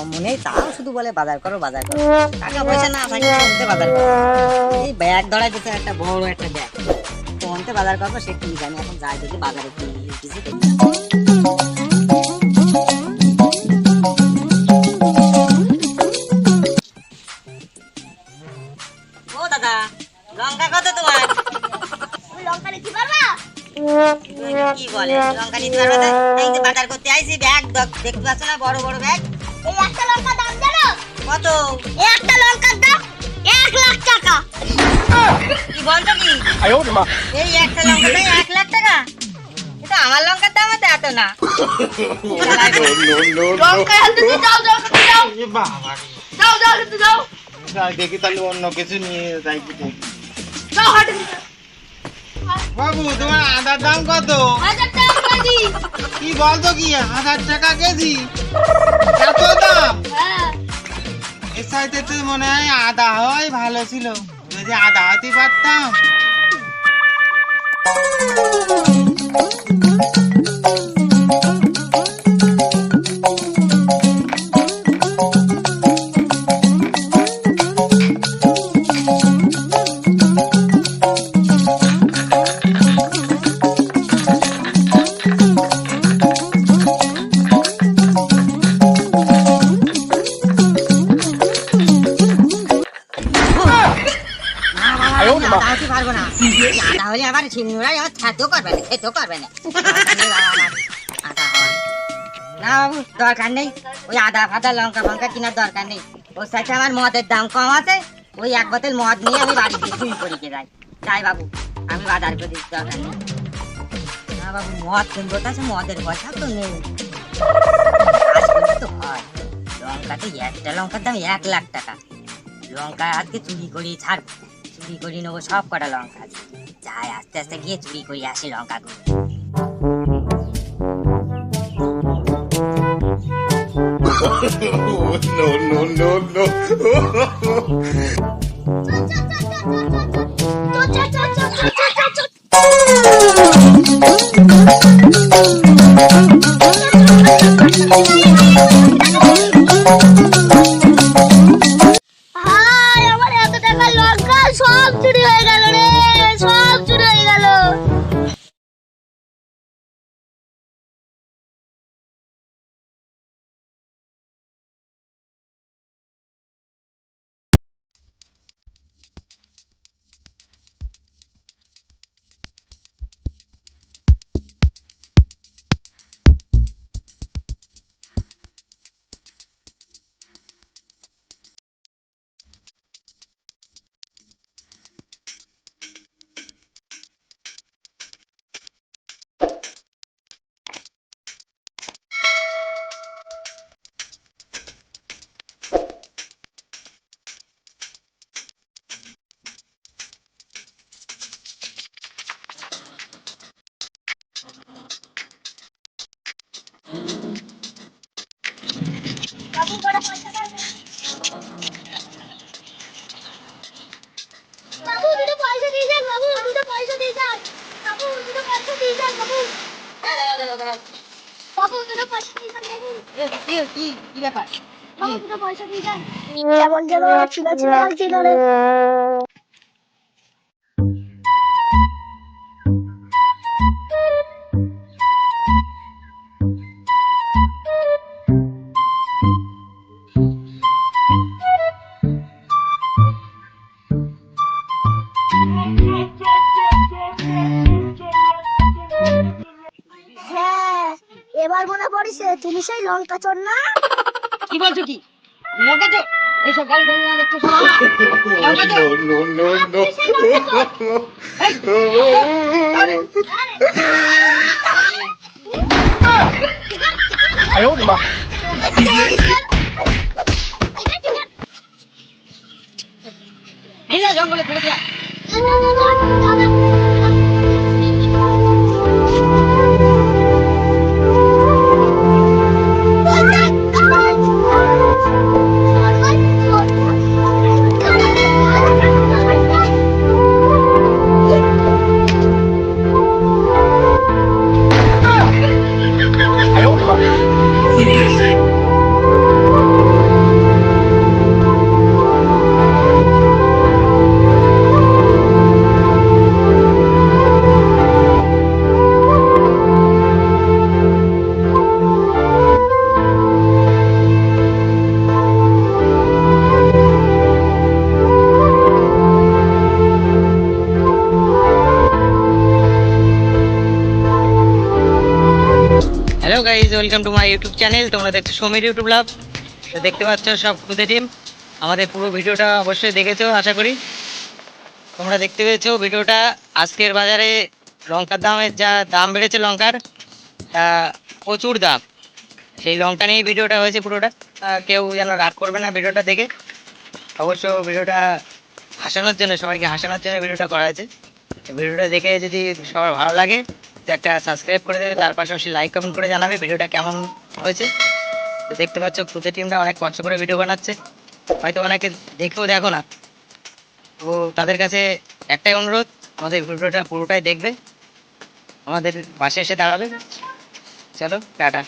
কম নেই, তাও শুধু বলে বাজার করো বাজার করো। টাকা পয়সা না থাকলে কোনতে বাজার করো? এই ব্যাগ ধরাই দিতে একটা বড় একটা ব্যাগ, কোনতে বাজার করবো সে কি জানি। এখন যাই দেখি বাজারে কি কিছু দেখি। ও দাদা, লঙ্কা কত তোমার? লঙ্কা নিতে পারবা? কি বলে লঙ্কা নিতে পারবে না? এই যে বাজার করতে আইছি, ব্যাগ দেখতে পাচ্ছ না, বড় বড় ব্যাগ। এই একটা লঙ্কার দাম জানো কত? এই একটা লঙ্কার দাম 1,00,000 টাকা। কি বলছো কি? এই একটা লঙ্কার দাম 1,00,000 টাকা? এটা আমার লঙ্কার দাম তো এত না। লঙ্কা আনতে যাও যাও যাও যাও যাও আনতে যাও দেখি তাহলে অন্য কিছু নিয়ে যাই কি যাও হাটে বাবু। তোমার আদার দাম কত? 1000 টাকা কেজি। কি বলতো কি 1000 টাকা কেজি? এত দাম? হ্যাঁ এর সাইডে তো মনে হয় আদা হয় ভালো ছিল, যদি আদা হতে পারতাম। আদা হতে পারবো না। আদা হলে আবার শিমুরাই আমার খেতেও করবে না, খেতেও করবে না। আদা হওয়া না বাবু, দরকার নেই ওই আদা ফাদা লঙ্কা ফঙ্কা কেনার দরকার নেই। ওর সাথে আমার মদের দাম কম আছে, ওই এক বোতল মদ নিয়ে আমি বাড়ি দিয়ে চুরি করে যাই। তাই বাবু আমি বাজার করে দিতে দরকার নেই। না বাবু, মদ কিনবো, তাছে মদের পয়সা তো নেই। কাজ করলে তো হয়। লঙ্কাতে একটা লঙ্কার দাম 1,00,000 টাকা। লঙ্কা আজকে চুরি করি ছাড়বো, চুরি করি নেবো সব কটা লঙ্কা আছে। যাই আস্তে আস্তে গিয়ে চুরি করি আসি লঙ্কাগুলো। No, no, no, no. হাই আমার এত টাকা লঙ্কা সব চুরি হয়ে গেল রে, সব চুরি হয়ে গেল। বাবু বড় পয়সা দাও। বাবু দুটো পয়সা দিয়ে যান, বাবু দুটো পয়সা দিয়ে যান, বাবু দুটো পয়সা দিয়ে যান, বাবু বাবু দুটো পয়সা দিয়ে যান, বাবু কি ব্যাপার? বাবু দুটো পয়সা দিয়ে যান। কেমন যেন ছিল ছিল লাগছিল রে। হ্যাঁ এবার মনে পড়েছে তুমি সেই লঙ্কা চোর না? কি বলছো কি? লঙ্কা চোর? এইসব গাড়ি ধরে না দেখছো সব? লঙ্কা চোর? No, no, no, no. এই যে জঙ্গলে ফেলে দেয়া। Guys, welcome to my YouTube channel. তোমরা দেখছো সমীর ইউটিউব লাভ। তো দেখতে পাচ্ছ সব খুদে টিম। আমাদের পুরো ভিডিওটা অবশ্যই দেখেছো আশা করি। তোমরা দেখতে পেয়েছো ভিডিওটা। আজকের বাজারে লঙ্কার দামের যা দাম বেড়েছে, লঙ্কার প্রচুর দাম। সেই লঙ্কা নিয়েই ভিডিওটা হয়েছে পুরোটা। কেউ যেন রাগ করবে না ভিডিওটা দেখে। অবশ্য ভিডিওটা হাসানোর জন্য, সবাইকে হাসানোর জন্য ভিডিওটা করা হয়েছে। ভিডিওটা দেখে যদি সবার ভালো লাগে তো একটা সাবস্ক্রাইব করে দেবে, তার পাশাপাশি লাইক কমেন্ট করে জানাবে ভিডিওটা কেমন হয়েছে। তো দেখতে পাচ্ছ খুদে টিমটা অনেক কষ্ট করে ভিডিও বানাচ্ছে, হয়তো অনেকে দেখেও দেখো না। তো তাদের কাছে একটাই অনুরোধ, আমাদের ভিডিওটা পুরোটাই দেখবে, আমাদের পাশে এসে দাঁড়াবে। চলো টাটা।